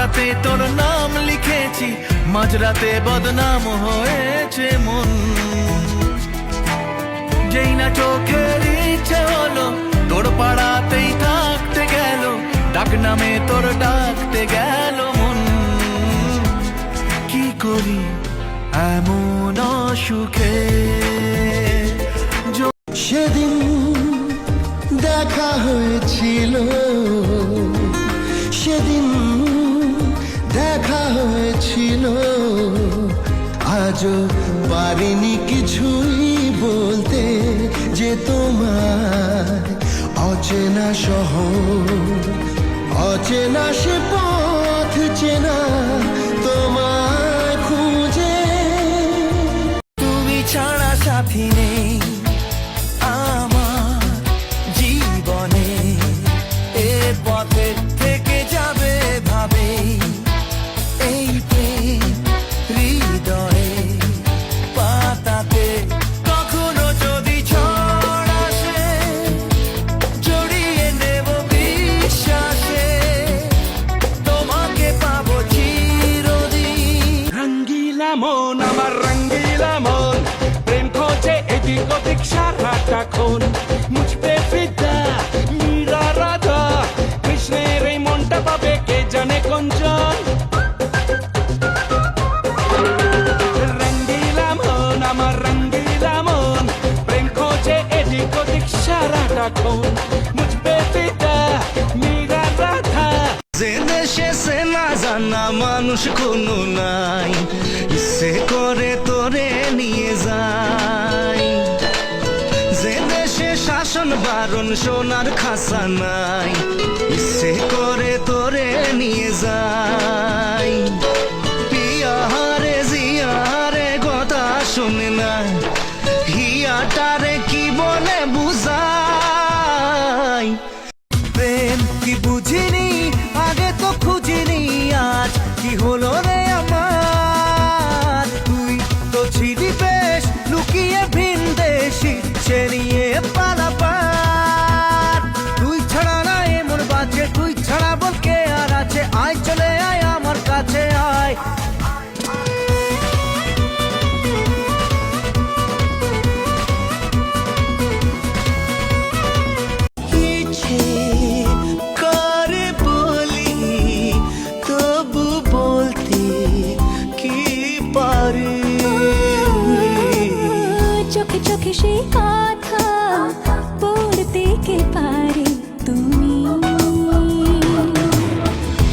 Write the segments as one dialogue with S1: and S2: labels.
S1: খাতাতে তোর নাম লিখেছি, মাঝরাতে বদনাম হয়েছে মন। যেই না চোখের ইচ্ছে হলো তোর পাড়াতেই থাকতে গেল, ডাক নামে তোর ডাকতে গেল মন। কি করি এমন সুখে।
S2: সেদিন দেখা হয়েছিল, সেদিন দেখা হয়েছিল, আজও পারিনি কিছুই বলতে, যে তোমার অচেনা শহর, অচেনা সে পথ চেনা তোমায় খুঁজে।
S1: তুমি ছাড়া সাথী নেই আমার জীবনে, এ পথে থেকে যাবে ভাবে এই প্রেম হৃদয়ে পাতাতে। কখনো যদি ঝড় আসে জড়িয়ে নেব বিশ্বাসে, তোমাকে পাবো চিরদিন।
S3: রঙ্গিলা মন আমার রঙ্গিলা মন, প্রেম খোঁজে এদিক ওদিক সারাটাক্ষণ। মুঝ পে ফিদা মীরা রাধা, কৃষ্ণের এই মনটা পাবে কে জানে কোনজন। রঙ্গিলা মন আমার রঙ্গিলা মন, প্রেম খোঁজে এদিক ওদিক সারাটাক্ষণ। মুঝ পে ফিদা মীরা রাধা।
S1: যে দেশে সে না জানা মানুষ কোনো নাই, ইচ্ছে করে তোরে নিয়ে যাই। যে দেশে শাসন বারণ সোনার খাসা নাই, ইচ্ছে করে তোরে নিয়ে যাই। পিয়ারে জিয়ারে কথা শুনে না, হিয়াটারে কি বলে বুঝাই। প্রেম কি বুঝিনি আগে তো খুঁজিনি, আজ কি হলো রে আমার। তুই তো ছিলি বেশ লুকিয়ে ভিনদেশি, সে নিয়ে পালাপার। তুই ছাড়া না এমন বাঁচে, তুই ছাড়া বল কে আর আছে। আয় চলে আয় আমার কাছে আয়। করে বলি তবু বলতে কি পারি,
S4: চোখে চোখে সেই কথা পড়তে কে পারে তুমি।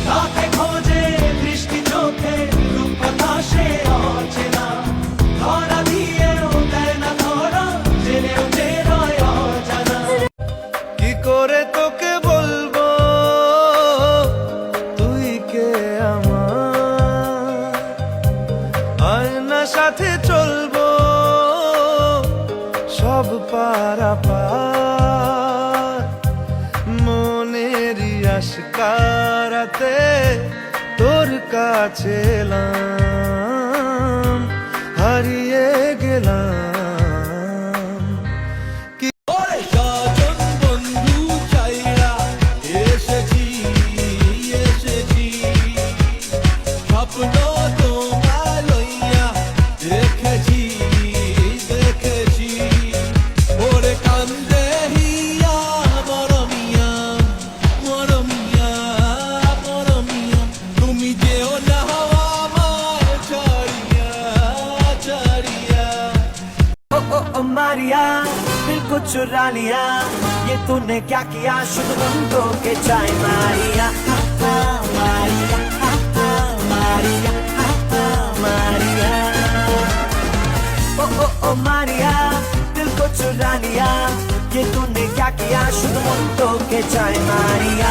S1: রাতে খোঁজে বৃষ্টি চোখে রূপকথা সে অচেনা, ধরা দিয়েও দেয় না ধরা, জেনেও যে রয় অজানা। কি করে তোকে বলবো তুই কে আমার, আয়না সাথে চলবো সব পারাপার। মনেরই আশকারাতে তোর কাছে এলাম, হারিয়ে গেলাম। কি স্বজন বন্ধু চাইরা এসেছি এসেছি, স্বপ্ন তোমায় লইয়া দেখেছি দেখেছি। ওরে কান্দে হিয়া মরমিয়া মরমিয়া মরমিয়া, তুমি যেও না আমায় ছাড়িয়া ছাড়িয়া। ओ मारिया दिल को चुरा लिया, ये तूने क्या किया, शुद्ध बंदों के चाय मारिया मारिया मारिया मारिया। ओ मारिया दिल को चुरा लिया, ये तूने क्या किया, शुद्ध बंदों के चाय मारिया।